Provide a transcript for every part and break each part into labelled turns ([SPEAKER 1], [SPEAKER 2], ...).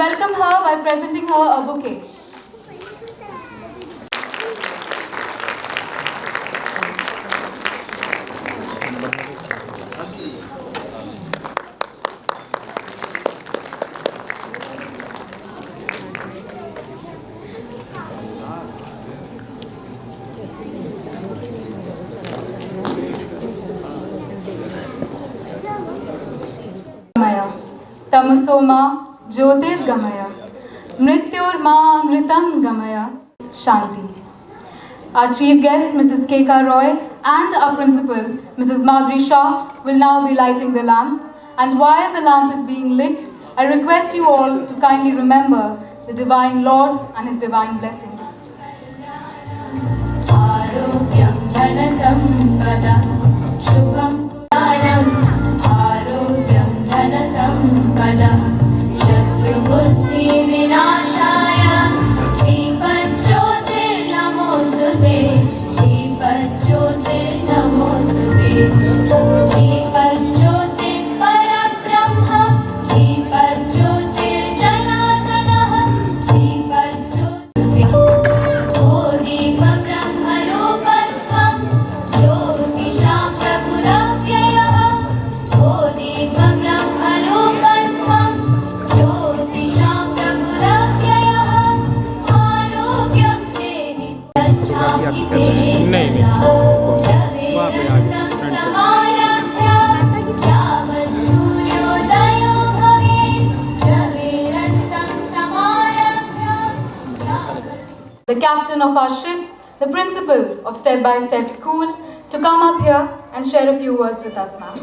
[SPEAKER 1] welcome her by presenting her a bouquet. तमसोमा ज्योतिर्गमय मृत्युर्मा अमृतं गमय Shanti. Our chief guest, Mrs. K.K. Roy, and our principal, Mrs. Madhuri Shah, will now be lighting the lamp. And while the lamp is being lit, I request you all to kindly remember the Divine Lord and His divine blessings. Arogyam dhanasampada shubham puranam Arogyam dhanasampada shatru buddhi vinashaya Deepajyotir namostute Deepajyotir namostute Deepajyotir parabrahma Deepajyotir janatanaha Deepajyotir O Deepa Brahma Rupastham Jyotisha Prabhuravyayah O Deepa Brahma Rupastham Jyotisha Prabhuravyayah Arogyam Dehi Gacchami Te Sada Ravirastam Samarabhya Yavat Suryodayo Bhavet Ravirastam Samarabhya The captain of our ship, the principal of Step by Step School, to come up here and share a few words with us, ma'am.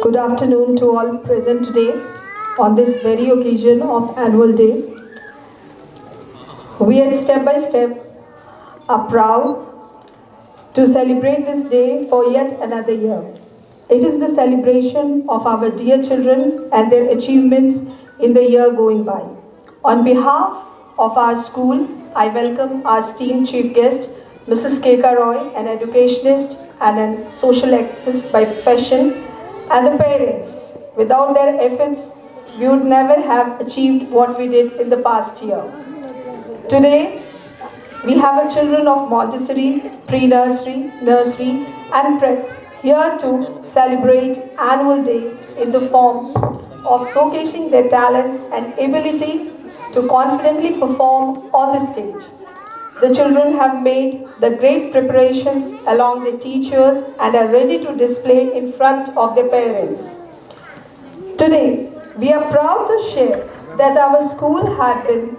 [SPEAKER 2] Good afternoon to all present today on this very occasion of Annual Day. We at Step by Step are proud to celebrate this day for yet another year. It is the celebration of our dear children and their achievements in the year going by. On behalf of our school, I welcome our esteemed chief guest, Mrs. K.K. Roy, an educationist and a social activist by profession, and the parents. Without their efforts, we would never have achieved what we did in the past year. Today, we have a children of Montessori, pre-nursery, nursery, and prep here to celebrate Annual Day in the form of showcasing their talents and ability to confidently perform on the stage. The children have made the great preparations along the teachers and are ready to display in front of their parents. Today, we are proud to share that our school had been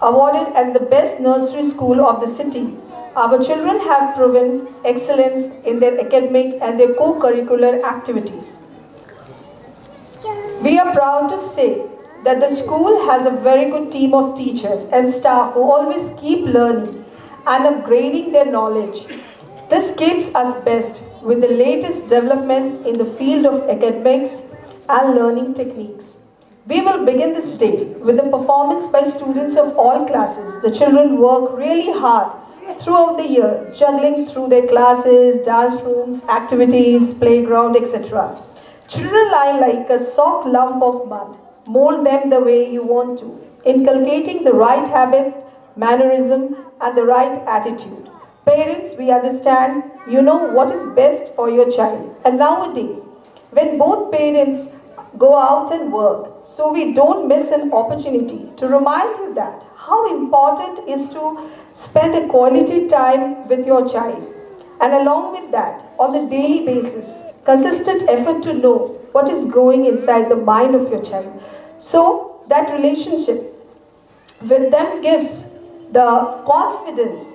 [SPEAKER 2] awarded as the best nursery school of the city. Our children have proven excellence in their academic and their co-curricular activities. We are proud to say that the school has a very good team of teachers and staff who always keep learning and upgrading their knowledge. This keeps us best with the latest developments in the field of academics and learning techniques. We will begin this day with a performance by students of all classes. The children work really hard throughout the year, juggling through their classes, dance rooms, activities, playground, etc. Children lie like a soft lump of mud. Mold them the way you want to, inculcating the right habit, mannerism, and the right attitude. Parents, we understand you know what is best for your child. And nowadays, when both parents go out and work, so we don't miss an opportunity to remind you that how important is to spend a quality time with your child. And along with that, on the daily basis, consistent effort to know what is going inside the mind of your child. So that relationship with them gives the confidence,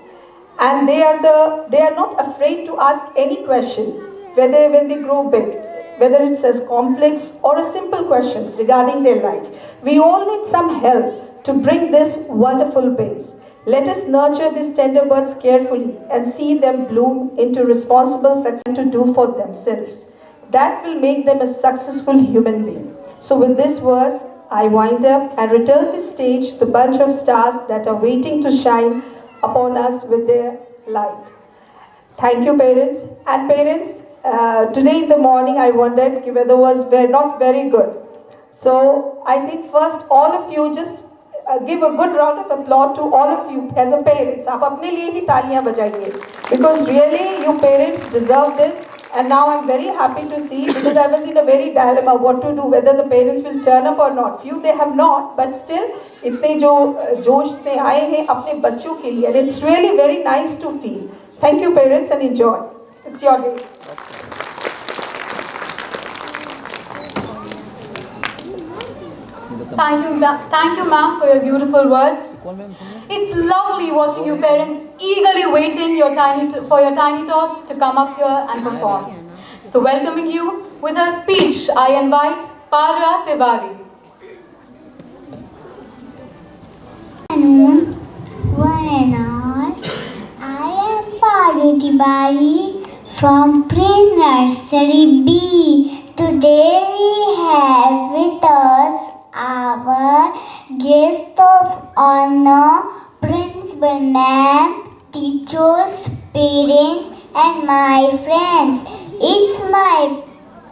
[SPEAKER 2] and they are not afraid to ask any question, whether when they grow big, whether it's as complex or a simple questions regarding their life. We all need some help to bring this wonderful base. Let us nurture these tender buds carefully and see them bloom into responsible success to do for themselves. That will make them a successful human being. So with these words, I wind up and return the stage to the bunch of stars that are waiting to shine upon us with their light. Thank you, parents. And parents, today in the morning I wondered कि weather was not very good. So I think first all of you just give a good round of applause to all of you as a parents. आप अपने लिए ही तालियां बजाइए because really you parents deserve this. And now I'm very happy to see because I was in a very dilemma what to do, whether the parents will turn up or not. Few they have not, but still इतने जो जोश से आए हैं अपने बच्चों के लिए. And it's really very nice to feel. Thank you parents and enjoy. It's your day.
[SPEAKER 1] Thank you, ma'am, for your beautiful words. It's lovely watching you parents eagerly waiting for your tiny tots to come up here and perform. So welcoming you with her speech, I invite Parya Tiwari.
[SPEAKER 3] One and all, I am Parya Tiwari from pre-nursery B. Today we have with us our guest of honor, principal ma'am, teachers, parents and my friends. It's my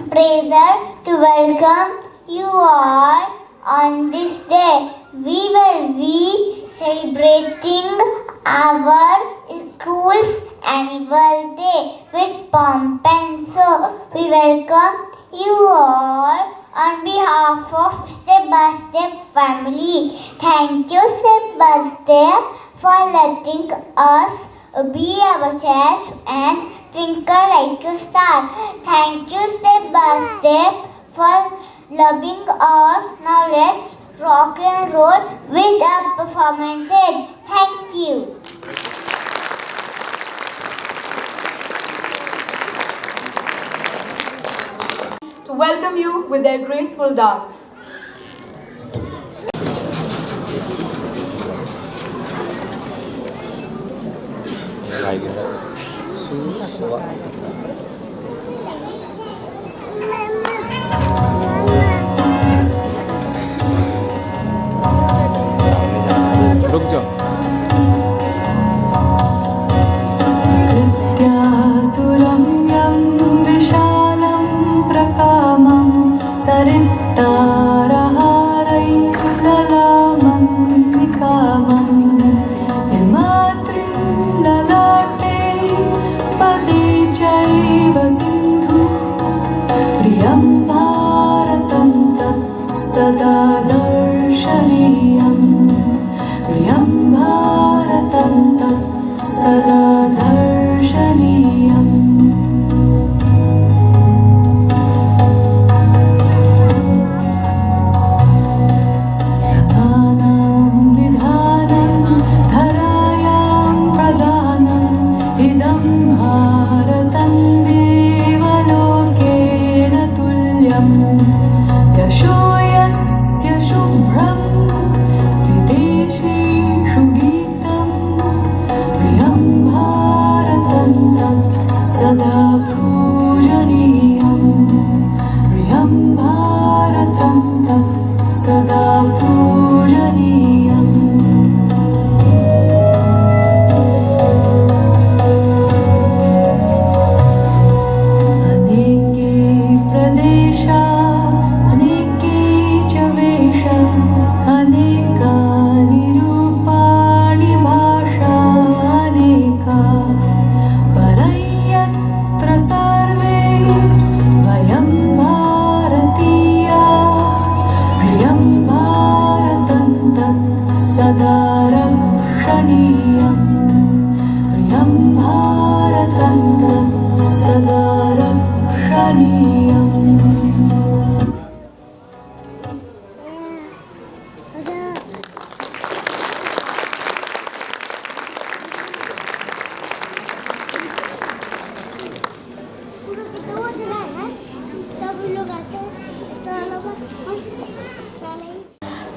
[SPEAKER 3] pleasure to welcome you all on this day. We will be celebrating our school's annual day with pomp and show. We welcome you all on behalf of Step by Step family. Thank you Step by Step for letting us be ourselves and twinkle like a star. Thank you Step by Step for loving us. Now let's rock and roll with our performances. Thank you.
[SPEAKER 1] To welcome you with their graceful dance.
[SPEAKER 4] रुक जाओ।
[SPEAKER 1] कृत्यासुरम्यं विशालं प्रकामं सरित्तारहारैर्ललामं निकामं हिमाद्रिं ललाटे पदे चैव सिन्धु प्रियं भारतं तत् सदा दर्शनीयम् प्रियं भारतं तत् सदा दर्शनीयम् रथानां निधानं धरायां प्रदानम् इदं भारतं देवलोकेन तुल्यम् यशो यस्य शुभ्रम् विदेशेषु गीतं प्रियं भारतं तत् सदा पूजनीयम् प्रियं भारतं तत् सदा पूजनीयम् अनेके प्रदेशा अनेके च वेषा अनेकानि रूपाणि भाषा अनेका परयत्र सर्वे वयं भारतीया प्रियं भारतं तत् सदा रक्षणीयम् प्रियं भारतं तत् सदा रक्षणीयम्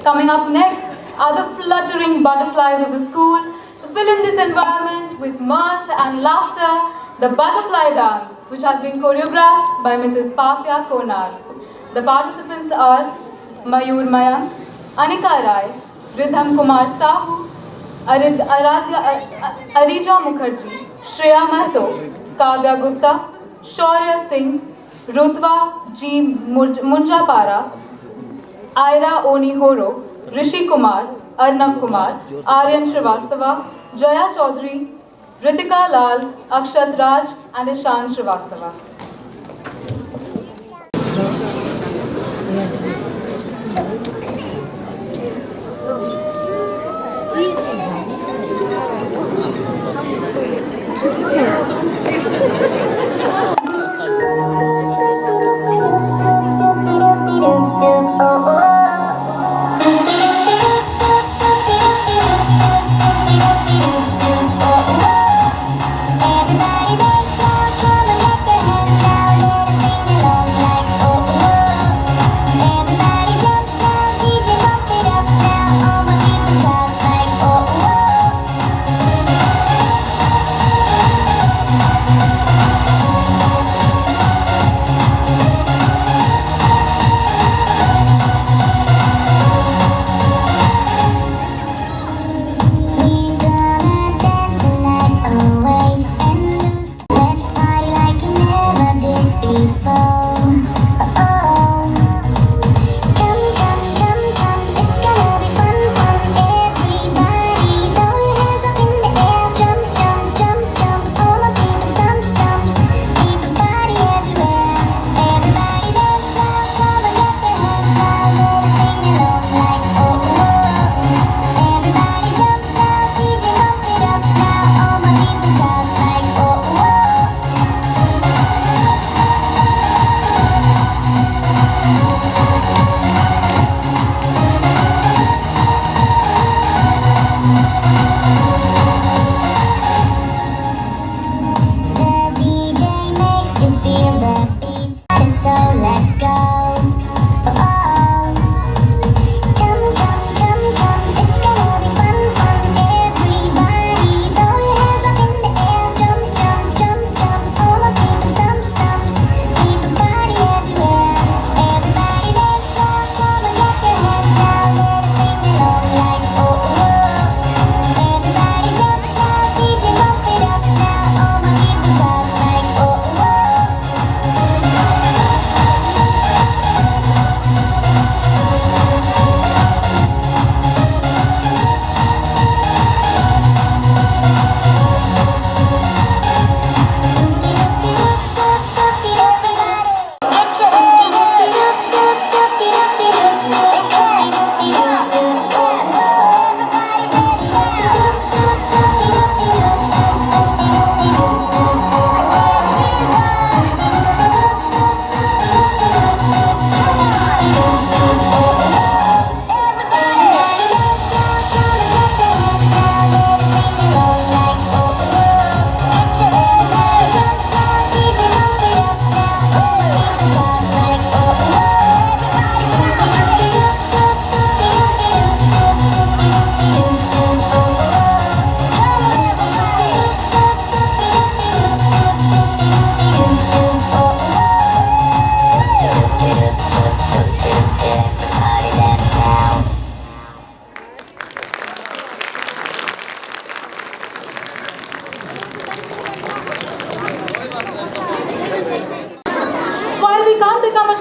[SPEAKER 1] Coming up next are the fluttering butterflies of the school. To fill in this environment with mirth and laughter, the butterfly dance, which has been choreographed by Mrs. Papya Konar. The participants are Mayur Mayank, Anika Rai, Ridham Kumar Sahu, Arija Mukherjee, Shreya Mahato, Kavya Gupta, Shaurya Singh, Rutva ji Munjapara, Aira ओनीहोरो, Rishi Kumar, Arnav Kumar, Aryan Srivastava, Jaya Chaudhary, Ritika Lal, Akshat Raj and Ishan Srivastava.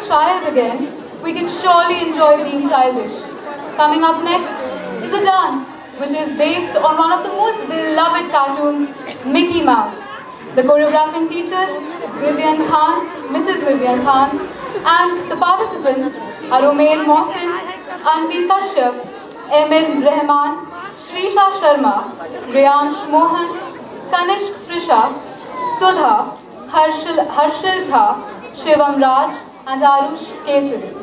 [SPEAKER 1] child again, we can surely enjoy being childish. Coming up next is a dance which is based on one of the most beloved cartoons, Mickey Mouse. The choreographing teacher is Vivian Khan, Mrs. Vivian Khan, and the participants are Umair Mohsin, Anvi Kashyap, Emir Rahman, Shrisha Sharma, Riyansh Mohan, Kanishk Prisha, Sudha, Harshil Jha, Shivam Raj, and Arush Kesari.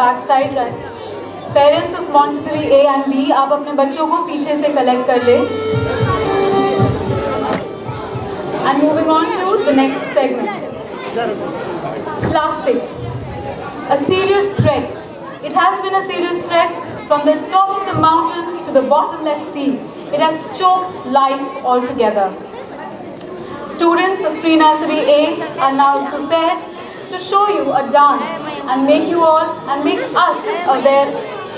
[SPEAKER 1] Back side run. Parents of Montessori A and B, आप अपने बच्चों को पीछे से collect कर ले। And moving on to the next segment. Plastic. A serious threat. It has been a serious threat from the top of the mountains to the bottomless sea. It has choked life altogether. Students of pre-nursery A are now prepared to show you a dance and make you all and make us aware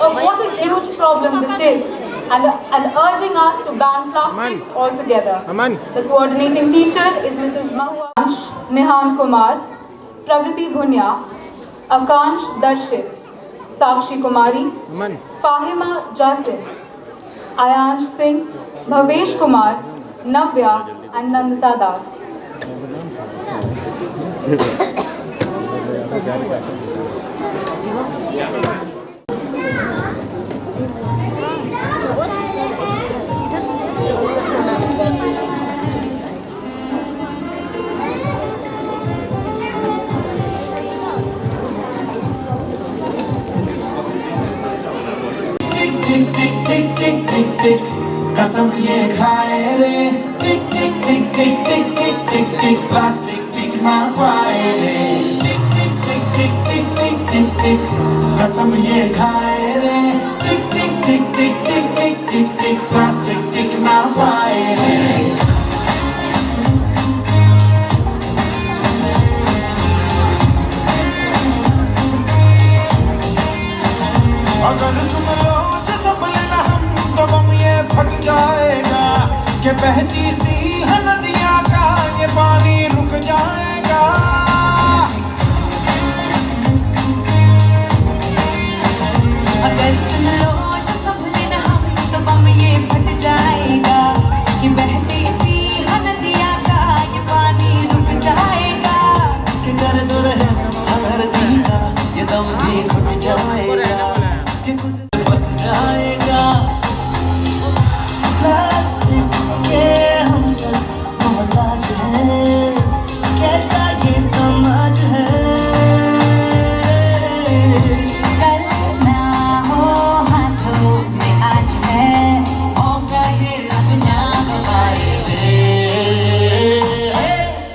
[SPEAKER 1] of what a huge problem this is, and urging us to ban plastic altogether. The coordinating teacher is Mrs. Mahuansh Nihan Kumar, Pragati Bhunya, Akansh Darshit, Sakshi Kumari, Fahima Jasin, Ayansh Singh, Bhavesh Kumar, Navya and Nandita Das.
[SPEAKER 5] टिक टिक टिक टिक टिक टिक कसम ये खाए रे टिक टिक टिक टिक टिक टिक टिक टिक plastic टिक ना पाए रे टिक टिक टिक टिक टिक टिक टिक टिक कसम ये खाए रे टिक टिक टिक टिक टिक टिक टिक टिक प्लास्टिक टिक ना पाए रे। अगर सुन लो संभलना हम तो बम ये फट जाएगा कि बहती सी नदियाँ का ये पानी रुक जाएगा।
[SPEAKER 6] अगर सुन लो जो संभलना हम तो बम ये फट जाएगा कि बहती सी नदियाँ का ये पानी रुक जाएगा।
[SPEAKER 5] कि दर्द रहे धरती का ये दम भी घुट जाएगा कि खुद बस जाएगा। प्लास्टिक के हम सब मोहताज हैं, कैसा ये समाज है।
[SPEAKER 6] कल ना हो हाथों में आज है,
[SPEAKER 5] होगा ये अपना हमारे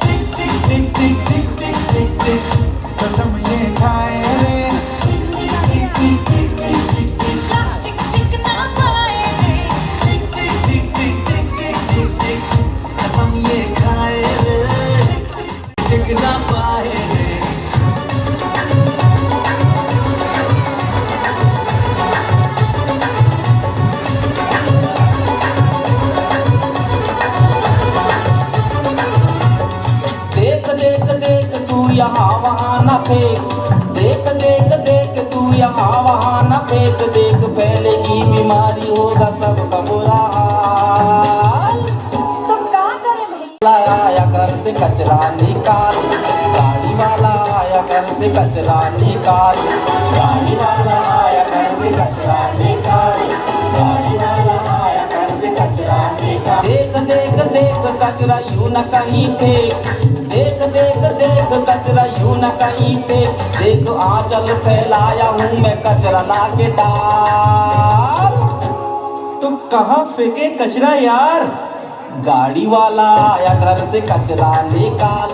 [SPEAKER 5] टिक टिक टिक टिक टिक टिक टिक टिक कसम ये खाए रे टिक टिक टिक टिक टिक टिक टिक
[SPEAKER 6] प्लास्टिक टिक ना पाए रे।
[SPEAKER 5] टिक टिक टिक टिक टिक टिक टिक टिक कसम ये खाए रे टिक ना पाए रे। देख देख देख तू यहाँ वहाँ न फेंक देख देख देख तू यहाँ वहाँ न फेंक देख फैलेगी बीमारी होगा सबका बुरा हाल।
[SPEAKER 6] तो क्या करें भाई?
[SPEAKER 5] आया घर से कचरा निकाल गाड़ी वाला आया घर से कचरा निकाल गाड़ी वाला आया घर से कचरा निकाल गाड़ी वाला आया घर से कचरा निकाल। देख देख देख कचरा यूं न कहीं फेंक देख देख देख कचरा यूं न कहीं फेंक देख आंचल फैलाया हूँ मैं कचरा ला के डाल। तू कहाँ फेंके कचरा यार? गाड़ी वाला आया घर से कचरा निकाल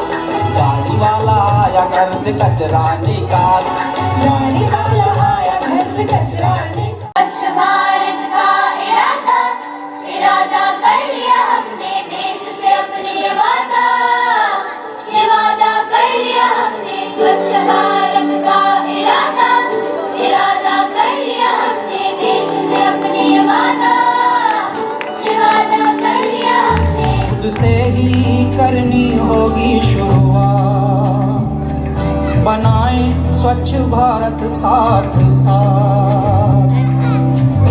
[SPEAKER 5] गाड़ी वाला आया घर से कचरा निकाल
[SPEAKER 6] गाड़ी वाला आया घर से कचरा निकाल।
[SPEAKER 3] स्वच्छ भारत का इरादा इरादा कर लिया हमने देश से अपने ये वादा कर लिया हमने। स्वच्छ भारत का इरादा इरादा कर लिया हमने देश से अपने ये वादा कर लिया हमने।
[SPEAKER 5] खुद से ही करनी होगी शुरुआत बनाए स्वच्छ भारत साथ साथ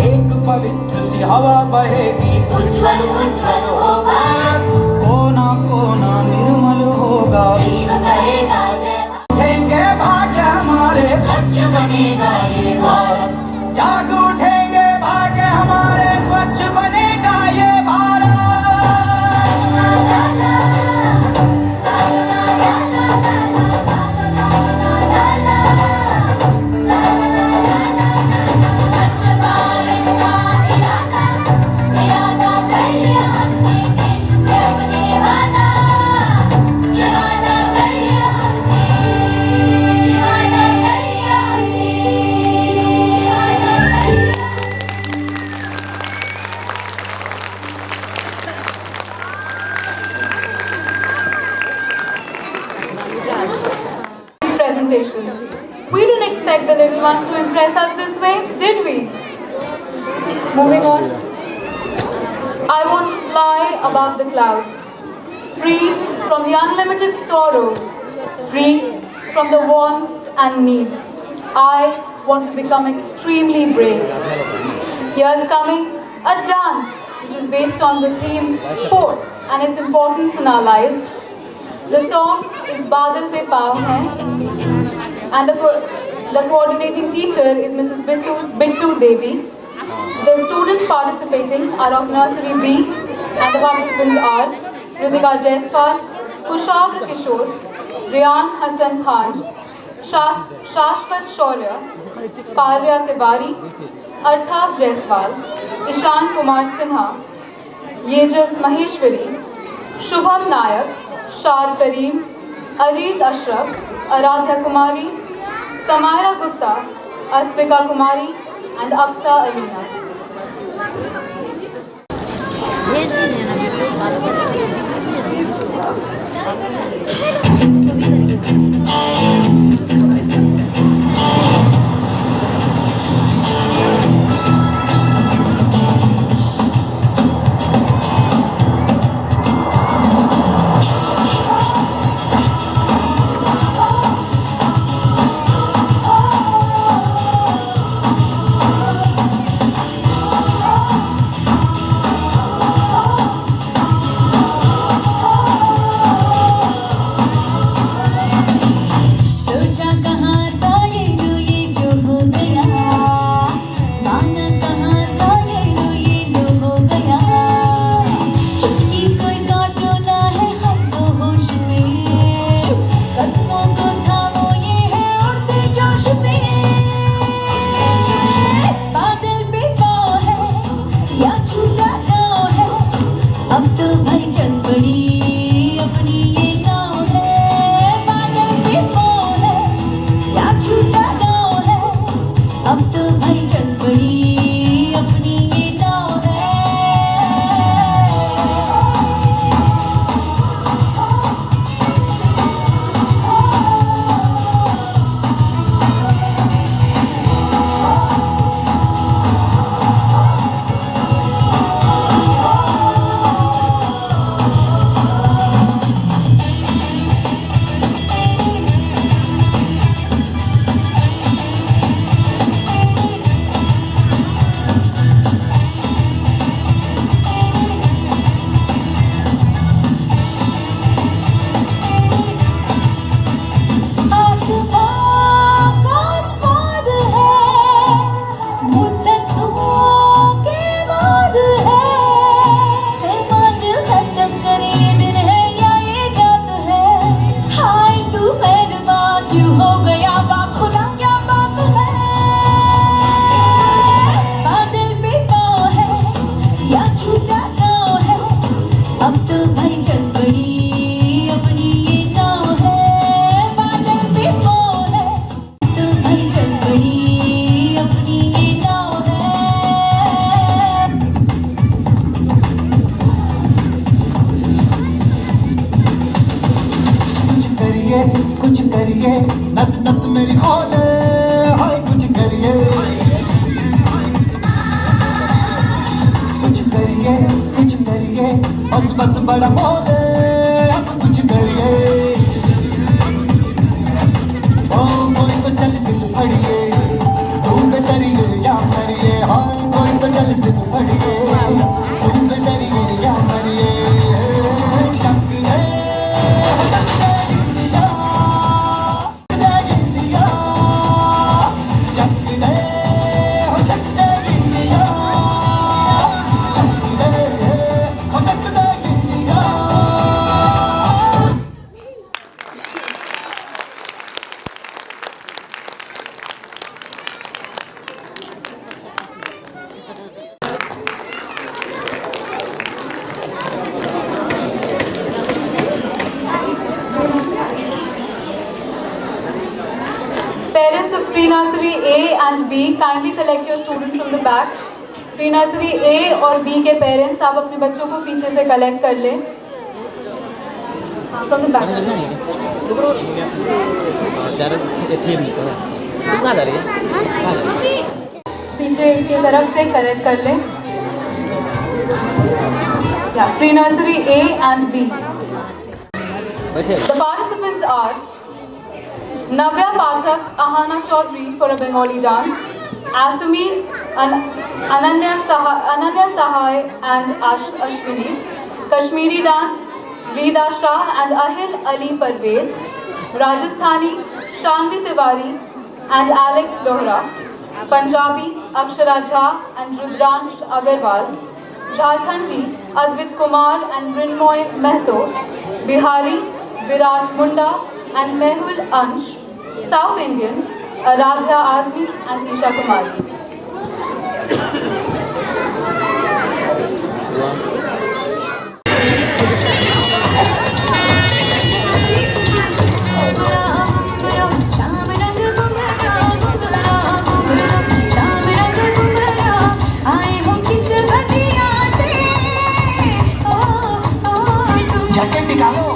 [SPEAKER 5] एक पवित्र सी हवा बहेगी
[SPEAKER 3] उज्ज्वल उज्ज्वल हो भारत
[SPEAKER 5] कोना कोना निर्मल होगा
[SPEAKER 3] विश्व करेगा जय भारत।
[SPEAKER 5] उठेंगे भाग्य हमारे
[SPEAKER 3] स्वच्छ बनेगा ये भारत
[SPEAKER 5] जाग उठेंगे भाग्य हमारे स्वच्छ बनेगा ये Bharat.
[SPEAKER 1] dream. Moving on. I want to fly above the clouds, free from the unlimited sorrows, free from the wants and needs. I want to become extremely brave. Here's coming a dance which is based on the theme sports and its importance in our lives. The song is Badal Pe Paav Hai, and the coordinating teacher is Mrs. Bittu Devi. The students participating are of Nursery B, and the participants are Ritika Jaiswal, Kushal Kishore, Riyan Hassan Khan, Shashwat Shaurya, Parya Tiwari, Arthav Jaiswal, Ishan Kumar Sinha, Yejas Maheshwari, Shubham Nayak, Shad Kareem, Ariz Ashraf, Aradhya Kumari, Samaira Gupta, Asvika Kumari, and Aksa Alina.
[SPEAKER 5] बस बड़ा बोले अब कुछ करिए ओ कोई तो चल सिद्ध पड़िए तुम डरिए या मरिए हाँ कोई तो चल सिद्ध पड़िए तुम डरिए या मरिए शक्ति है
[SPEAKER 1] Parents of pre-nursery A and B, kindly collect your students from the back. Pre-nursery A और B के parents, आप अपने बच्चों को पीछे से collect कर लें. From the back. पीछे नीचे की तरफ से कलेक्ट कर लें। Pre nursery A and B. The participants are Navya Pathak, Ahana Chaudhary for a Bengali dance, Assamese Ananya Sahai and Ashwini, Kashmiri dance, Rida Shah and Ahil Ali Parvez, Rajasthani, Shanvi Tiwari and Alex Lohra, Punjabi, Akshara Jha and Rudransh Agarwal, Jharkhandi, Advit Kumar and Brinmoy Mehto, Bihari, Virat Munda and Mehul Ansh, South Indian, Aradhya Azmi and Isha Kumari.
[SPEAKER 6] Jacket निकालो।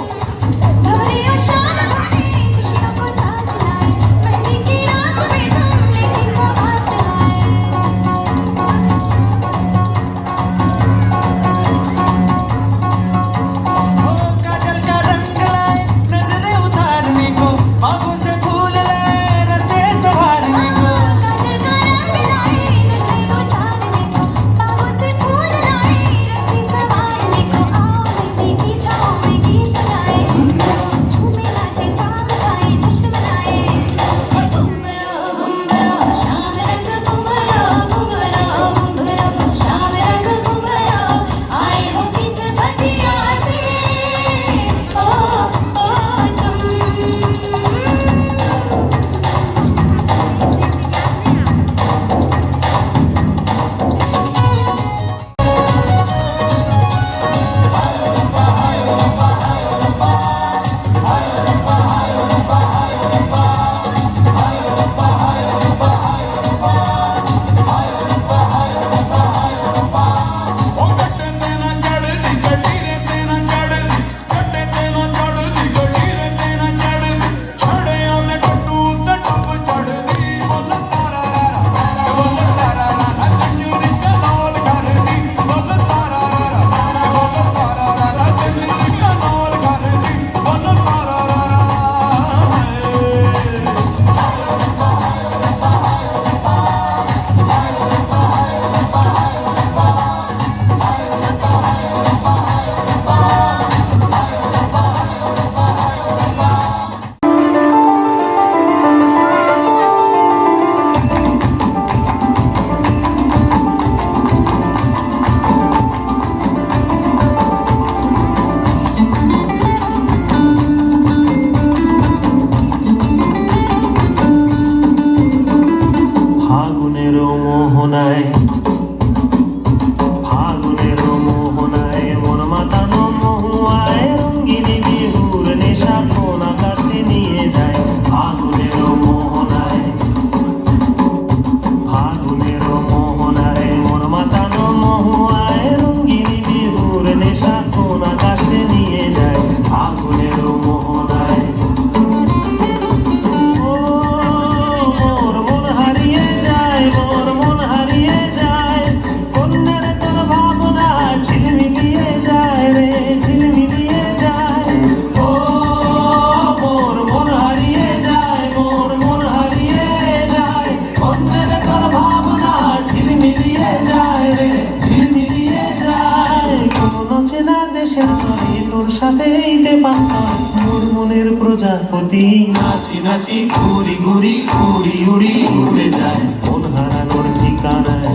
[SPEAKER 6] প্রজাপতি নাচি নাচি ঘুরি ঘুরি উড়ি উড়ি উড়ে যায় মন হারানোর ঠিকানায়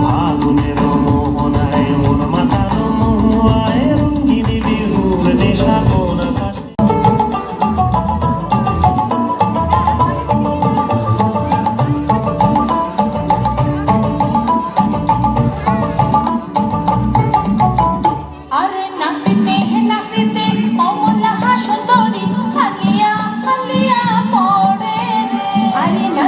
[SPEAKER 6] ফাগুনের মোহনায় মন মাতানো মহুয়ায় রঙ্গিনী বিহুর নেশা কোন আকাশে
[SPEAKER 3] Are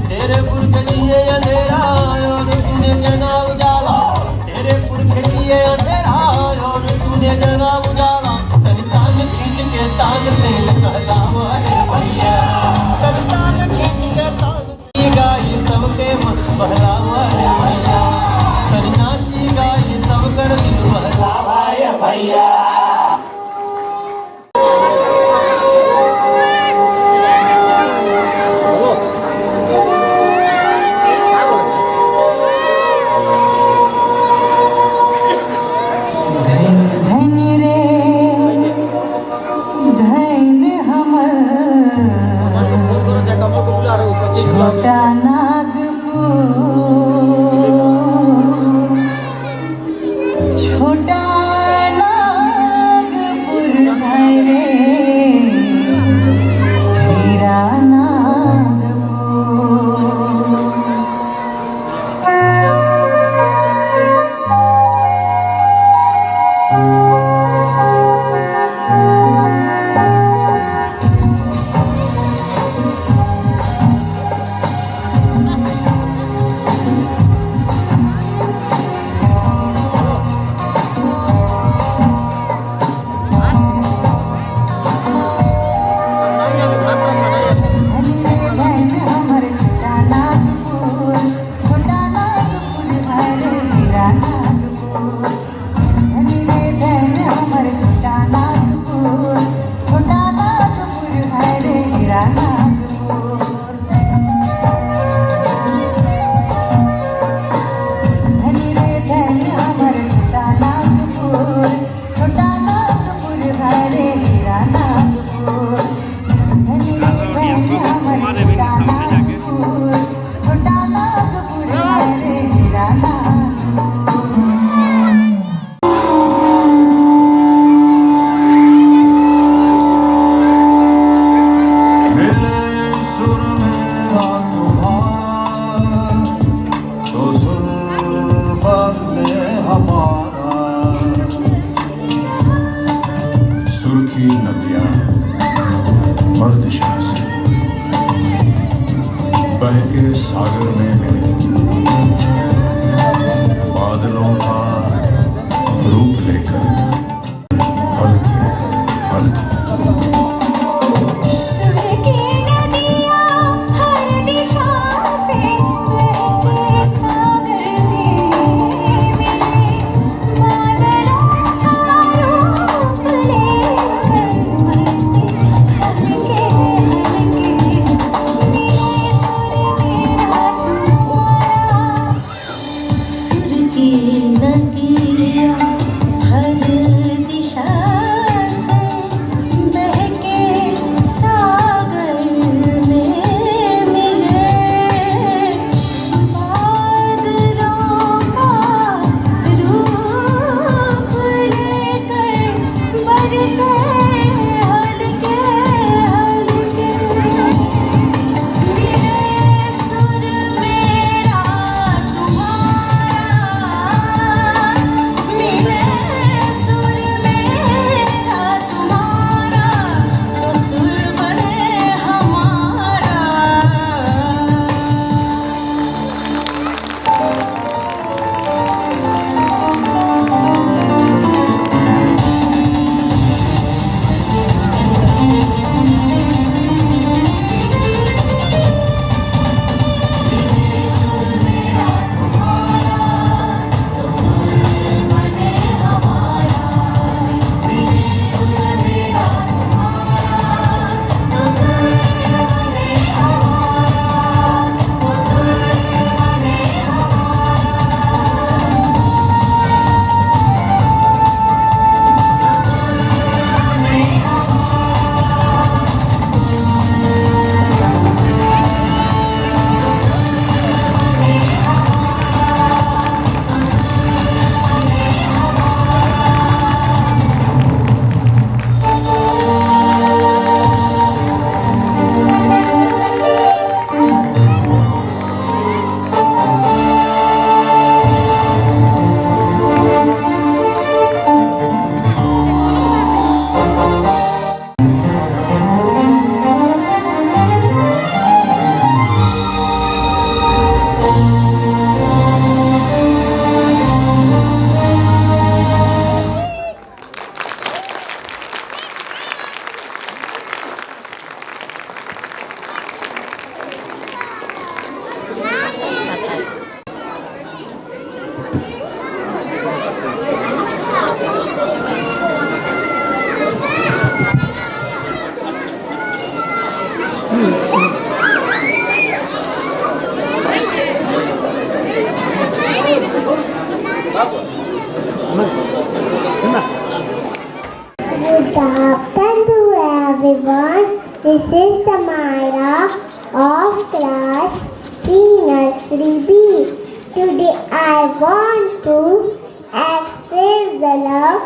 [SPEAKER 5] तेरे पुरख जिए अंधेरा
[SPEAKER 7] सुर्खी नदियां मर्द शाह से बह के सागर में मिले, बादलों का रूप लेकर हल्की हल्की
[SPEAKER 8] This is Samara of class Nursery B. Today I want to express the love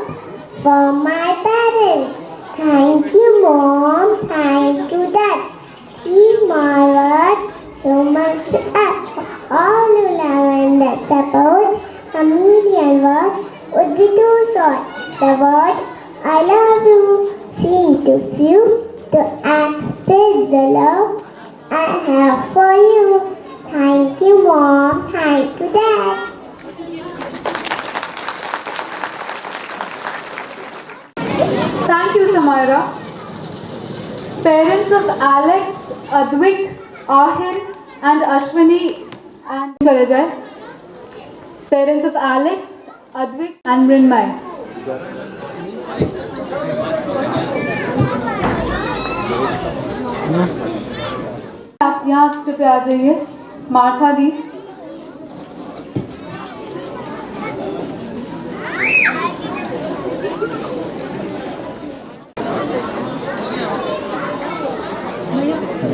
[SPEAKER 8] for my parents. Thank you, Mom. Thank you, Dad. She marveled so much to us. All who love and that supports a million words would be too short. The word I love you seem too few to express the love I have for you. Thank you, Mom. Thank you, Dad.
[SPEAKER 1] Thank you, Samira. Parents of Alex, Advik, Ahir, and Ashwini and Parents of Alex, Advik, and Mrinmay. आप यहाँ पे आ जाइए, Martha दी। भैया I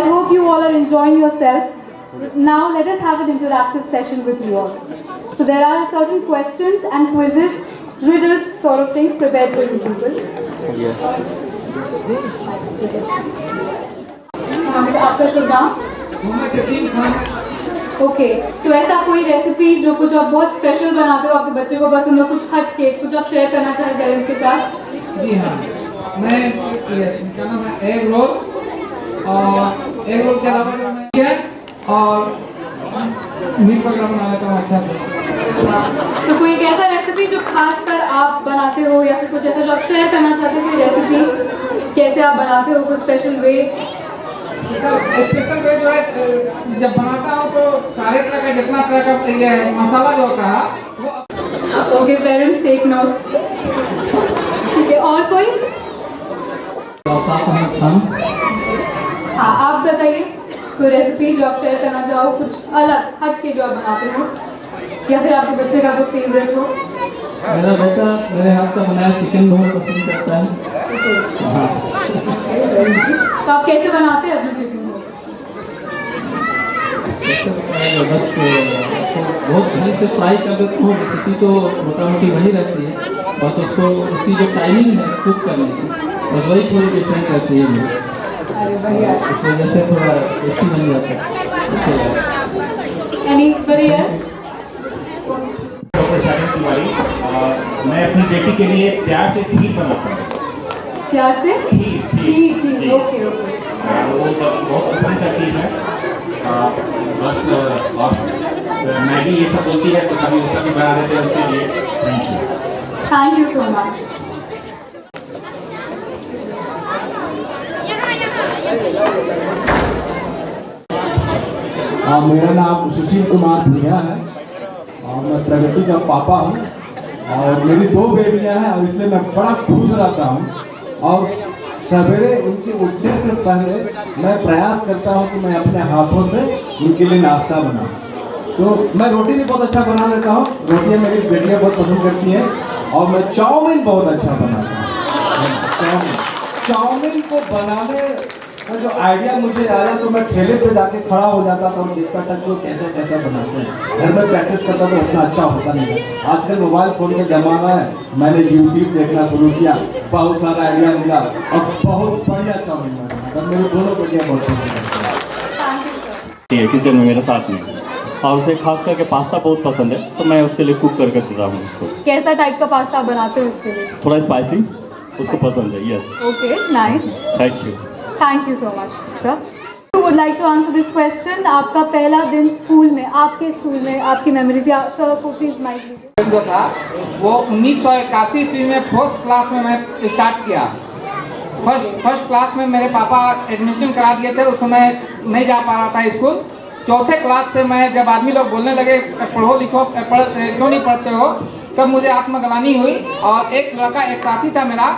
[SPEAKER 1] hope you all are enjoying yourself. Now let us have an interactive session with you all. So there are certain questions and quizzes, riddles sort of things prepared for you people. आपका शुभ नाम? Okay, तो ऐसा कोई recipe जो कुछ आप बहुत special बनाते हो, आपके बच्चे को पसंद हो, कुछ हट के कुछ आप शेयर करना चाहें पेरेंट्स के साथ?
[SPEAKER 9] जी हाँ, मैं एग रोल और एग रोल के अलावा जो मैं चिकन और मीट वगैरह बना लेता हूँ अच्छा से।
[SPEAKER 1] तो कोई एक ऐसा रेसिपी जो खास कर आप बनाते हो या फिर कुछ ऐसा जो आप शेयर करना चाहते हो, कोई रेसिपी कैसे आप बनाते हो, कुछ स्पेशल वे?
[SPEAKER 9] स्पेशल वे जो है जब बनाता हूँ तो सारे तरह का जितना तरह का ये मसाला जो होता है वो।
[SPEAKER 1] Okay parents take note. ठीक है, और कोई? हाँ आप बताइए कोई रेसिपी जो आप शेयर करना चाहो, कुछ अलग हट के जो आप बनाते हो या फिर आपके बच्चे का कोई फेवरेट हो?
[SPEAKER 9] मेरा बेटा मेरे हाथ का बनाया चिकन बहुत पसंद करता है।
[SPEAKER 1] तो आप कैसे बनाते हैं अपने चिकन को?
[SPEAKER 9] बस बहुत ढंग से फ्राई कर देता हूँ। रेसिपी तो मोटा मोटी वही रहती है, बस उसको उसकी जो टाइमिंग है कुक करने की बस वही थोड़ी डिफरेंट रहती है। इस वजह से थोड़ा टेस्टी बन जाता है।
[SPEAKER 1] Anybody else?
[SPEAKER 10] मैं अपनी बेटी के लिए प्यार से खीर बनाता हूँ।
[SPEAKER 1] प्यार से? खीर। ओके।
[SPEAKER 10] वो बहुत पसंद करती है। बस और मैगी ये सब बोलती है तो कभी वो सब भी बना देते हैं उसके लिए।
[SPEAKER 1] Thank you so much.
[SPEAKER 11] मेरा नाम सुशील कुमार भूया है और मैं प्रगति का पापा हूँ और मेरी 2 बेटियाँ हैं और इसलिए मैं बड़ा खुश रहता हूँ। और सवेरे उनके उठने से पहले मैं प्रयास करता हूँ कि मैं अपने हाथों से उनके लिए नाश्ता बनाऊँ। तो मैं रोटी भी बहुत अच्छा बना लेता हूँ, रोटियाँ मेरी बेटियाँ बहुत पसंद करती हैं। और मैं चाउमीन बहुत अच्छा बनाता हूँ। चाउमीन को बनाने का जो आइडिया मुझे आया तो मैं ठेले पे जाके खड़ा हो जाता था और देखता था कि वो कैसे कैसे बनाते हैं। घर में प्रैक्टिस करता तो उतना अच्छा होता नहीं है। आजकल मोबाइल फ़ोन का ज़माना है, मैंने यूट्यूब देखना शुरू किया, बहुत सारा आइडिया मिला और बहुत बढ़िया चाउमीन बना। तब मेरी दोनों बेटियाँ बहुत पसंद
[SPEAKER 10] है किचन में मेरे साथ में, और उसे खास करके पास्ता बहुत पसंद है तो मैं उसके लिए कुक करके देता हूँ उसको।
[SPEAKER 1] कैसा टाइप का पास्ता बनाते हो उसके लिए?
[SPEAKER 10] थोड़ा स्पाइसी उसको पसंद है। Yes.
[SPEAKER 1] Okay, nice.
[SPEAKER 10] Thank you.
[SPEAKER 1] Thank you so much, sir. Who would like to answer this question? आपका पहला दिन स्कूल में, आपके स्कूल में आपकी मेमोरीज या सर को प्लीज माइक दीजिए।
[SPEAKER 9] जो था वो 1981 ईस्वी में 4th क्लास में मैं स्टार्ट किया। फर्स्ट क्लास में मेरे पापा एडमिशन करा दिए थे, उस समय नहीं जा पा रहा था स्कूल। 4थे क्लास से मैं जब आदमी लोग बोलने लगे पढ़ो लिखो क्यों नहीं पढ़ते हो, तब मुझे आत्मग्लानि हुई। और एक लड़का, एक साथी था मेरा,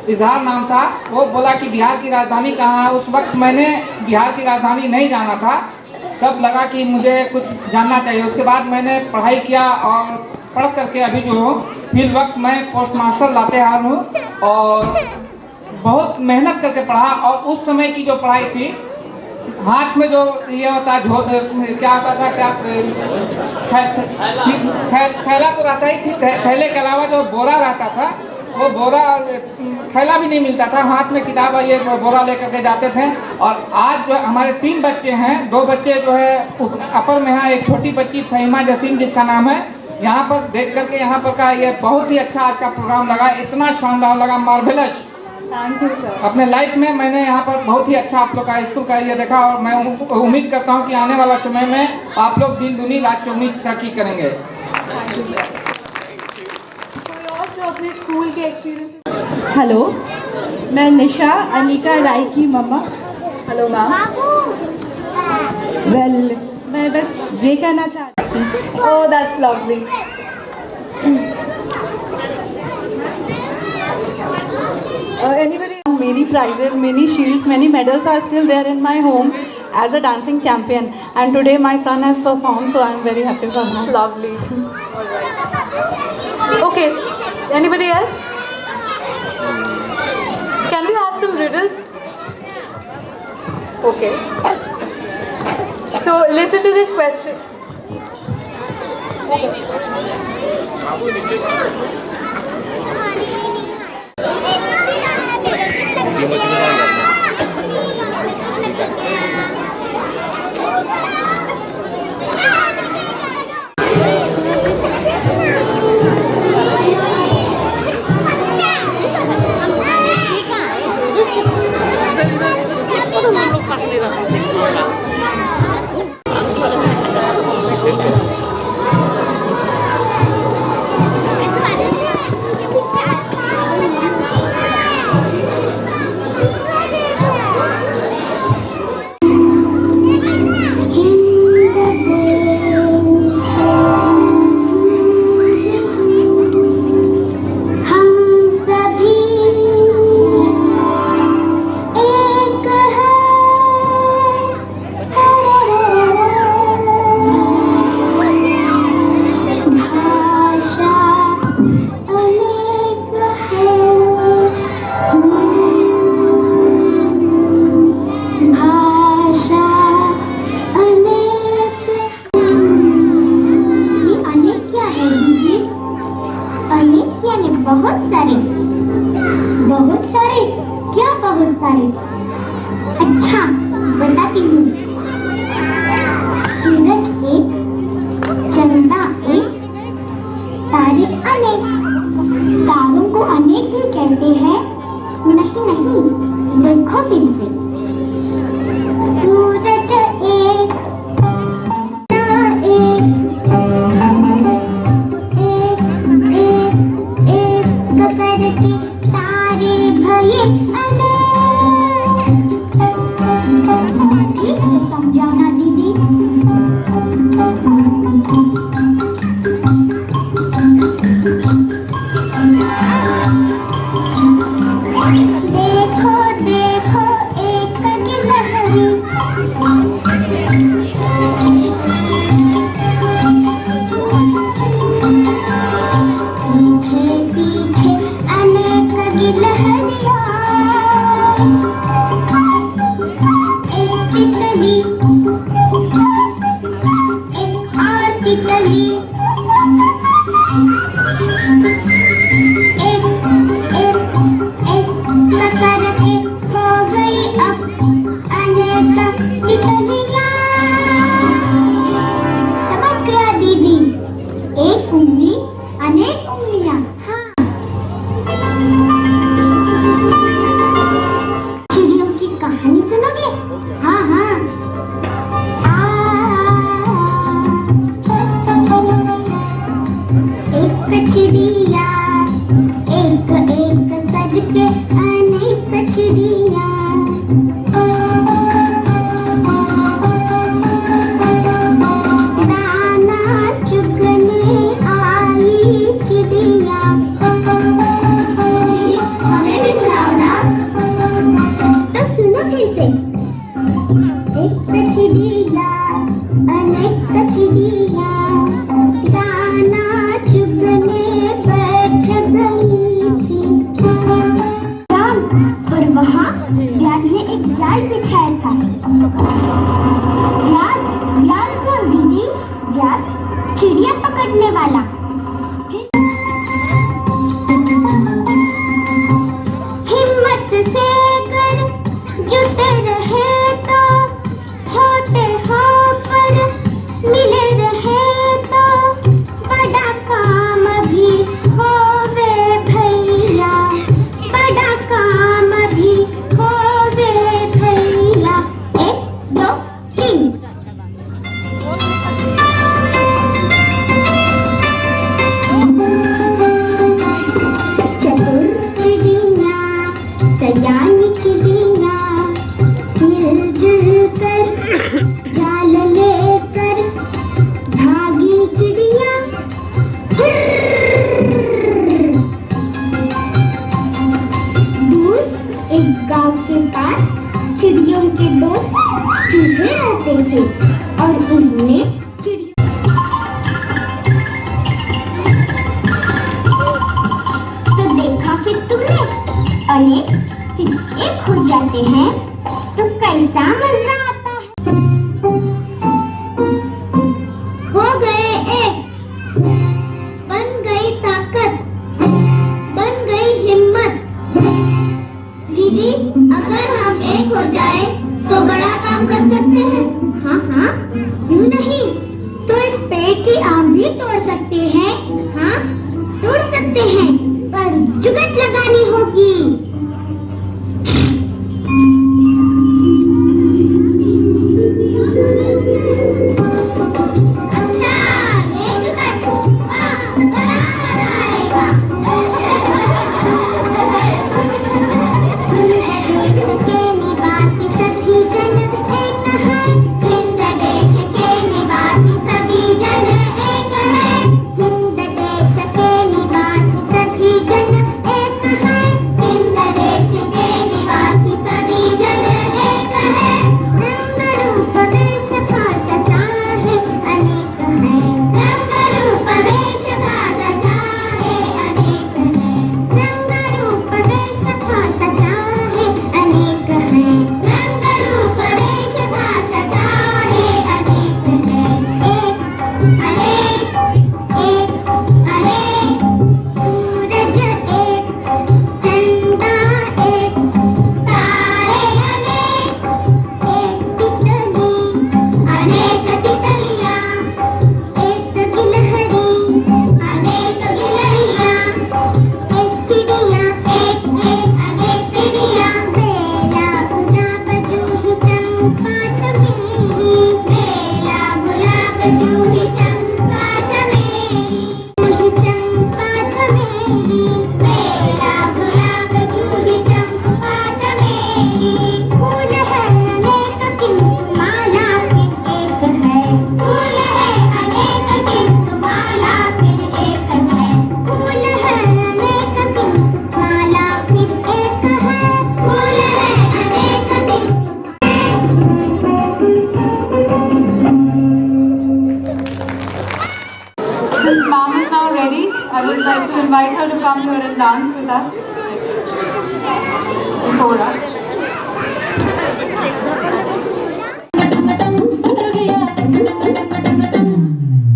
[SPEAKER 9] इजहार नाम था, वो बोला कि बिहार की राजधानी कहाँ है। उस वक्त मैंने बिहार की राजधानी नहीं जाना था, तब लगा कि मुझे कुछ जानना चाहिए। उसके बाद मैंने पढ़ाई किया और पढ़ करके अभी जो हूँ फिर वक्त मैं पोस्ट मास्टर लातेहार हूँ और बहुत मेहनत करके पढ़ा। और उस समय की जो पढ़ाई थी, हाथ में जो ये होता है क्या होता था, क्या थैला तो रहता ही थी, थैले के अलावा जो बोरा रहता था वो बोरा, थैला भी नहीं मिलता था, हाथ में किताब ये बोरा लेकर के जाते थे। और आज जो हमारे 3 बच्चे हैं, 2 बच्चे जो है अपर में है, एक छोटी बच्ची फहीमा जसीम जिसका नाम है। यहाँ पर देख करके यहाँ पर का ये बहुत ही अच्छा आज का प्रोग्राम लगा, इतना शानदार लगा, मार्वेलस।
[SPEAKER 1] Thank you sir.
[SPEAKER 9] अपने लाइफ में मैंने यहाँ पर बहुत ही अच्छा आप लोग का स्कूल का ये देखा और मैं उम्मीद करता हूँ कि आने वाला समय में आप लोग दिन दुनी रात चौगुनी तरक्की करेंगे।
[SPEAKER 1] अपने स्कूल के एक्सपीरियंस।
[SPEAKER 12] हेलो, मैं निशा अनिका राय की मम्मा।
[SPEAKER 1] Hello ma'am.
[SPEAKER 12] वेल, मैं बस ये कहना चाहती हूँ।
[SPEAKER 1] Oh that's lovely. Anybody?
[SPEAKER 12] Many prizes, many shields, many medals are still there in my home as a dancing champion. And today my son has performed, so I'm very happy for him.
[SPEAKER 1] Lovely. Okay. Anybody else? Can we have some riddles? Okay. So listen to this question.
[SPEAKER 8] अच्छा बताती हूँ। सूरज एक, चंदा एक, तारे अनेक। तारों को अनेक भी कहते हैं? नहीं नहीं, देखो फिर से। सूरज एक, तारे भये समझाना दीदी। देखो देखो एक गिलहरी, पीछे पीछे अनेक गिलहरियाँ, एक तितली, एक और तितली, एक करके हो गई अब अनेक तितलियाँ। समझ गया दीदी? एक उंगली अनेक उंगलियाँ। हाँ, चिड़ियों की कहानी सुनोगे? हाँ हाँ। एक चिड़िया, एक एक करके अनेक चिड़िया, दाना चुगने आई चिड़िया। हमें भी सुनाओ ना, तो सुनो फिर से। एक चिड़िया, अनेक चिड़िया, दाना चुगने बैठ गई थी। और वहाँ व्यास ने एक जाल बिछाया था। व्यास कौन दीदी? व्यास चिड़िया पकड़ने वाला। हिम्मत से कर जुट रहे तो, छोटे हो पर मिले रहे तो, बड़ा काम भी होवे भैया, बड़ा काम भी होवे भैया। एक दो तीन। चतुर चिड़िया, सयानी चिड़िया, मिलजुल कर जाल लेकर भागी चिड़िया। दूर एक गांव के पास चिड़ियों के दोस्त चूहे रहते थे और उन्होंने अनेक फिर एक हो जाते हैं तो कैसा मजा आता है। हो गए एक, बन गई ताकत, बन गई हिम्मत। दीदी, अगर हम एक हो जाए तो बड़ा काम कर सकते हैं। हाँ हाँ, क्यों नहीं? तो इस पेड़ की आम भी तोड़ सकते हैं। हाँ, तोड़ सकते हैं, पर जुगत लगानी होगी।
[SPEAKER 1] Since mom is now ready, I would like to invite her to come here and dance with us. Before us.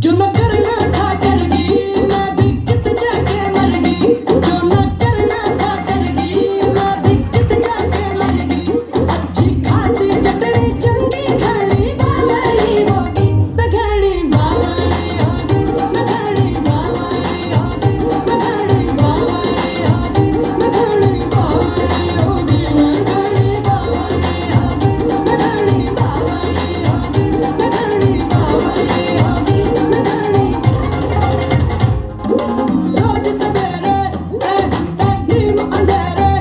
[SPEAKER 6] जो न करना था कर गई, मैं भी कित जाके मर गई। जो न करना था कर गई, मैं भी कित जाके मर गई। अच्छी खासी चटनी चंगी घड़ी बावली होगी, बघड़ी बावली होगी, बघड़ी बावली होगी, बघड़ी बावली होगी, बघड़ी बावली होगी, बघड़ी बावली होगी, बघड़ी बावली होगी, बघड़ी बावली होगी। रोज सवेरे नीम अंधेरे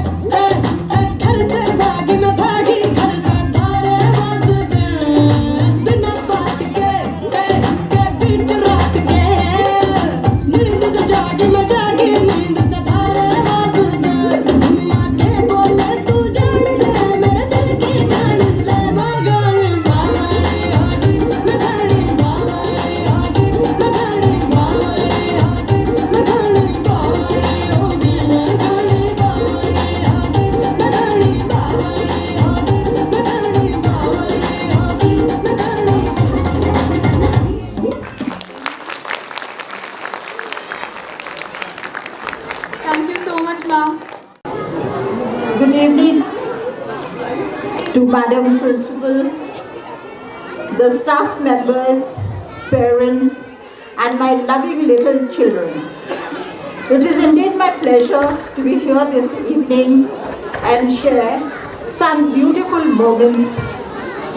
[SPEAKER 6] घर से भागी मैं भागी, घर से तारे वास्ते बिना बात के बीच रात के। नींद से जागी मैं जागी, नींद से तारे वास्ते। दुनिया के बोले तू जान ले, मेरे दिल की जान ले। बघड़ी बावली होगी, बघड़ी बावली होगी, बघड़ी बावली होगी, बघड़ी बावली होगी, बघड़ी बावली होगी, बघड़ी बावली होगी, बघड़ी बावली होगी,
[SPEAKER 1] Thank you so much, ma'am.
[SPEAKER 2] Good evening to Madam Principal, the staff members, parents, and my loving little children. It is indeed my pleasure to be here this evening and share some beautiful moments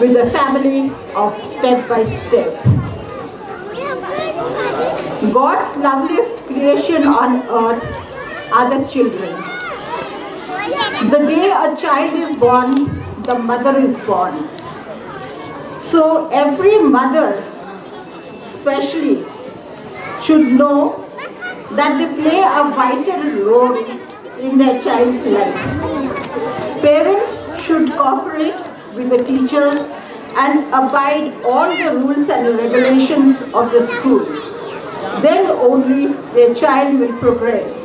[SPEAKER 2] with the family of Step by Step. God's loveliest creation on earth are the children. The day a child is born, the mother is born. So every mother, especially, should know that they play a vital role in their child's life. Parents should cooperate with the teachers and abide all the rules and regulations of the school. Then only their child will progress.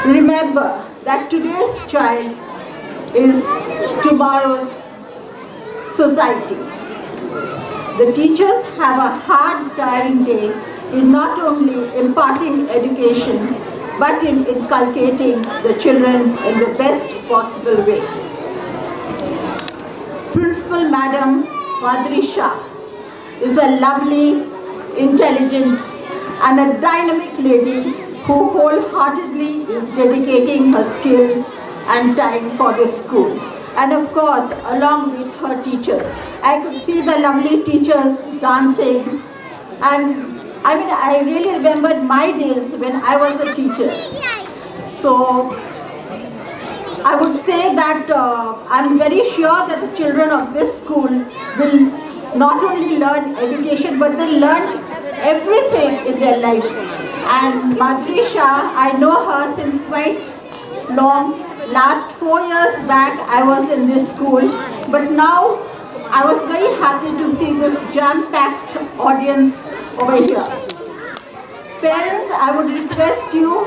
[SPEAKER 2] Remember that today's child is tomorrow's society. The teachers have a hard, tiring day in not only imparting education, but in inculcating the children in the best possible way. Principal Madam Madhuri Shah is a lovely, intelligent, and a dynamic lady who wholeheartedly is dedicating her skills and time for the school. And of course, along with her teachers. I could see the lovely teachers dancing, and I really remembered my days when I was a teacher. So I would say that I'm very sure that the children of this school will not only learn education, but they'll learn everything in their life. And Madhuri Shah, I know her since quite long. Last 4 years back, I was in this school, but now I was very happy to see this jam-packed audience over here. Parents, I would request you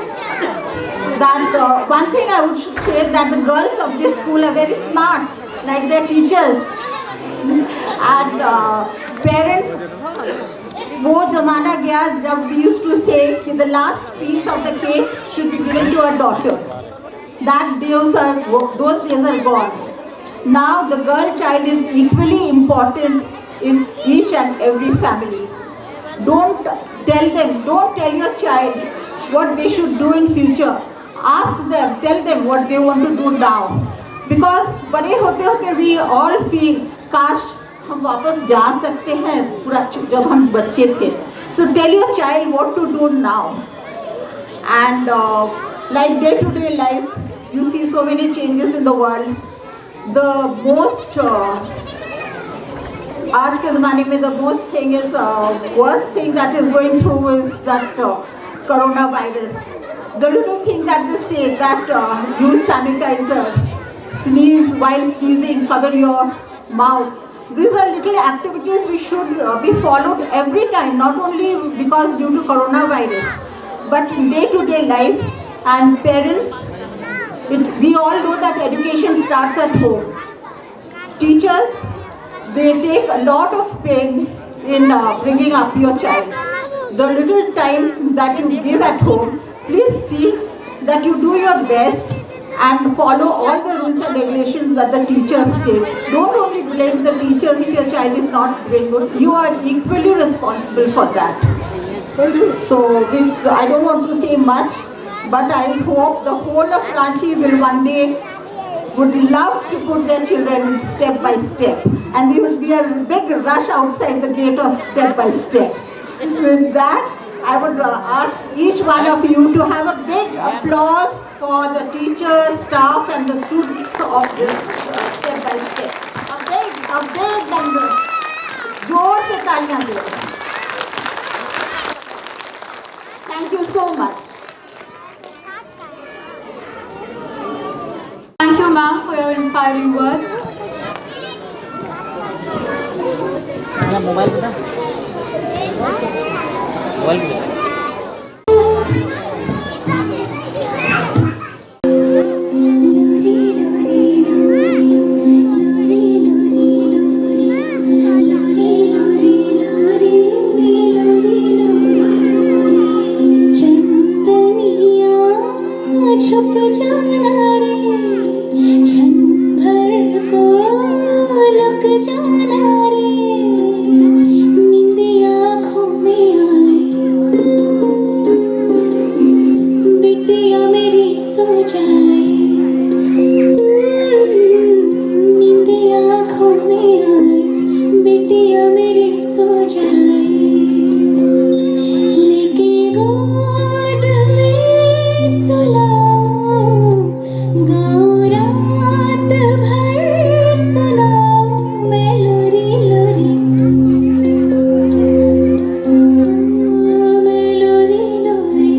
[SPEAKER 2] that one thing I would say that the girls of this school are very smart, like their teachers. And parents, वो जमाना गया जब we used to say कि the last piece of the cake should be given to a daughter. Those days are gone. Now the girl child is equally important in each and every family. Don't tell your child what they should do in future. Ask them, tell them what they want to do now. Because बड़े होते होते we all feel काश हम वापस जा सकते हैं पूरा जब हम बच्चे थे. So tell your child what to do now. And like day-to-day life, you see so many changes in the world. The most आज के ज़माने में the most thing is worst thing that is going through is that coronavirus. The little thing that they say that use sanitizer, sneeze while sneezing, cover your mouth. These are little activities we should be followed every time, not only because due to coronavirus, but in day-to-day life. And parents, we all know that education starts at home. Teachers, they take a lot of pain in bringing up your child. The little time that you give at home, please see that you do your best and follow all the rules and regulations that the teachers say. Don't only blame the teachers if your child is not doing good. You are equally responsible for that. So I don't want to say much, but I hope the whole of Ranchi will one day would love to put their children step by step, and there will be a big rush outside the gate of step by step. With that, I would ask each one of you to have a big applause for the teachers, staff, and the students of this step by step. A big number. जोर से तालियां दो. Thank you so much.
[SPEAKER 1] Thank you, ma'am, for your inspiring words.
[SPEAKER 3] छुप जाना रे, क्षण भर को लग जाना रे, नींद आँखों में आए, बिटिया मेरी सो जाए, नींद आँखों में आए, बिटिया मेरी सो जाए, लेके गोद में सुला गाँव रात भर सुनाऊं मैं लोरी लोरी, मैं लोरी लोरी,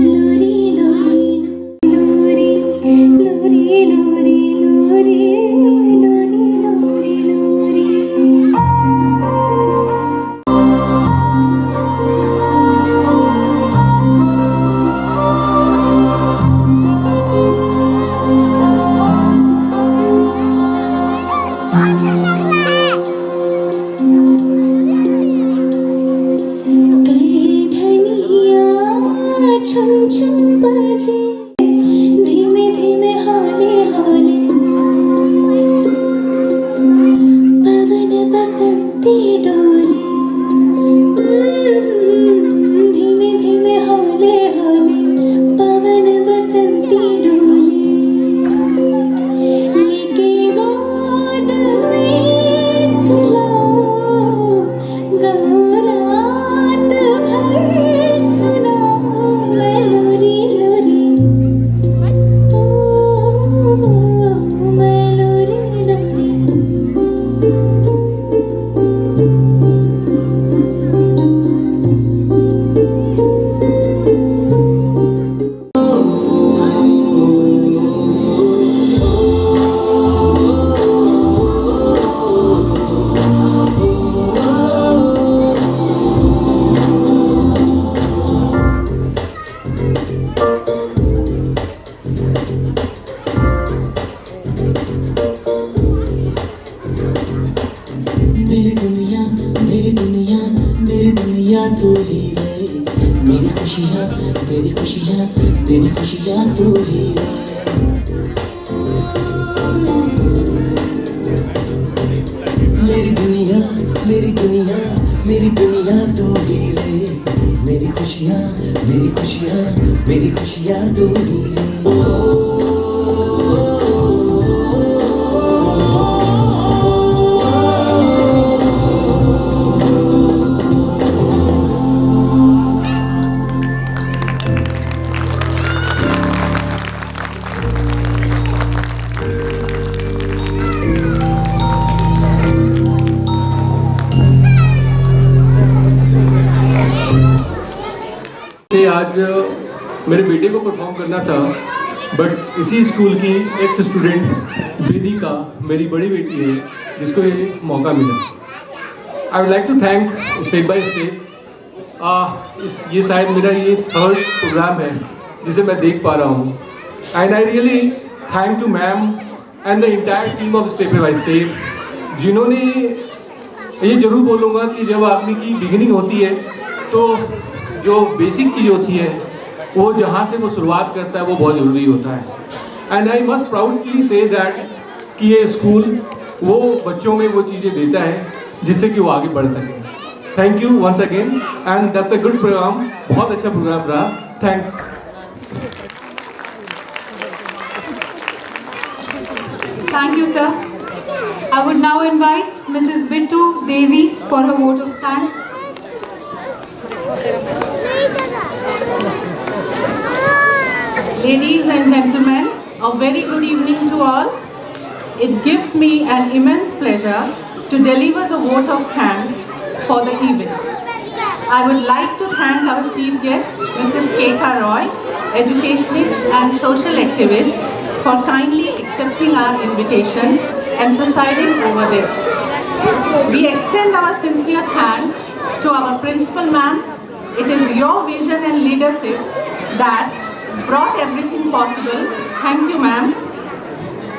[SPEAKER 3] लोरी लोरी। बजे धीमे धीमे हाले हाले पवन बसंती डोले धीमे धीमे हाले हाले पवन बसंती डोले लेके गोद में सुलाओ गाओ रात भर सुनाओ मैं लोरी लोरी मैं लोरी लोरी
[SPEAKER 6] मेरी दुनिया मेरी दुनिया मेरी दुनिया तू ही रे मेरी खुशियाँ मेरी खुशियाँ मेरी खुशियाँ तू ही रे मेरी दुनिया मेरी दुनिया मेरी दुनिया तू ही रे मेरी खुशियाँ मेरी खुशियाँ मेरी खुशियाँ तू ही रे
[SPEAKER 11] आज मेरे बेटे को परफॉर्म करना था, बट इसी स्कूल की एक्स स्टूडेंट वेदिका मेरी बड़ी बेटी है जिसको ये मौका मिला। I would like to thank step by step. ये शायद मेरा ये थर्ड प्रोग्राम है जिसे मैं देख पा रहा हूँ, and I really thank to ma'am and the entire team of step by step, जिन्होंने ये ज़रूर बोलूँगा कि जब आदमी की बिगिनिंग होती है तो जो बेसिक चीज़ होती है वो जहाँ से वो शुरुआत करता है वो बहुत ज़रूरी होता है। And I must proudly say that कि ये स्कूल वो बच्चों में वो चीज़ें देता है जिससे कि वो आगे बढ़ सके। Thank you once again and that's a good programme, बहुत अच्छा प्रोग्राम रहा। Thanks.
[SPEAKER 1] Thank you, sir. I would now invite Mrs. Bittu Devi for her vote of thanks.
[SPEAKER 12] Ladies and gentlemen, a very good evening to all. It gives me an immense pleasure to deliver the vote of thanks for the event. I would like to thank our chief guest, Mrs. K.K. Roy, educationist and social activist, for kindly accepting our invitation and presiding over this. We extend our sincere thanks to our principal ma'am. It is your vision and leadership that brought everything possible. Thank you, ma'am.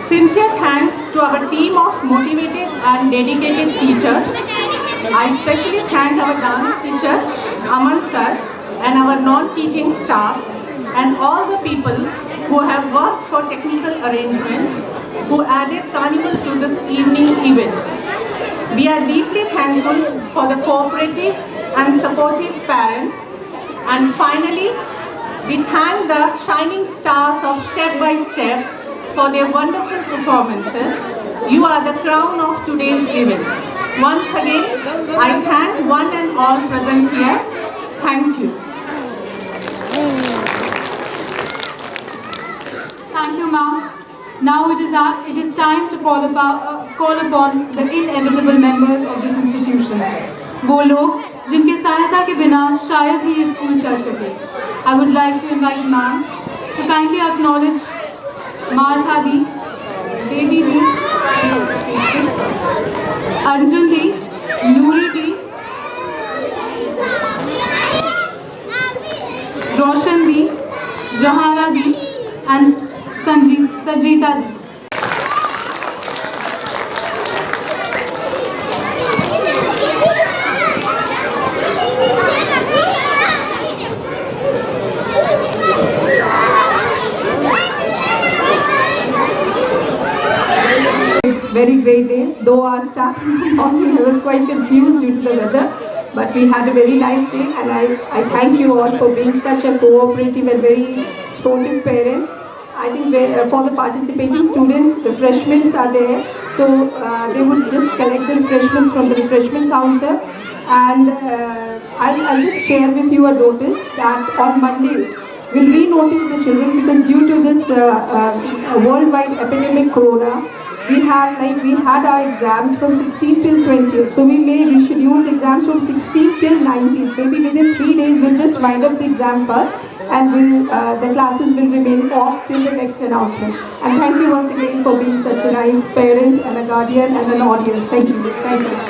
[SPEAKER 12] Sincere thanks to our team of motivated and dedicated teachers. I especially thank our dance teacher, Aman sir, and our non-teaching staff, and all the people who have worked for technical arrangements, who added carnival to this evening event. We are deeply thankful for the cooperative and supportive parents. And finally, we thank the shining stars of Step by Step for their wonderful performances. You are the crown of today's event. Once again, I thank one and all present here. Thank you.
[SPEAKER 1] Thank you, ma'am. Now it is time to call upon the inevitable members of this institution. वो लोग जिनके सहायता के बिना शायद ही ये school चल सके. I would like to invite ma'am to kindly acknowledge Martha Di, Devi Di, Arjun Di, Nuri Di, Roshan Di, Jahara Di, and Sajita Di.
[SPEAKER 2] great day. Though our start in the morning, I was quite confused due to the weather. But we had a very nice day, and I thank you all for being such a cooperative and very sportive parents. I think for the participating students, refreshments are there. So they would just collect the refreshments from the refreshment counter. And I'll just share with you a notice that on Monday, we'll re-notice the children because due to this worldwide epidemic corona, we had our exams from 16th till 20th. So we may reschedule the exams from 16th till 19th. Maybe within 3 days we'll just wind up the exam first, and the classes will remain off till the next announcement. And thank you once again for being such a nice parent and a guardian and an audience. Thank you. Thanks a lot.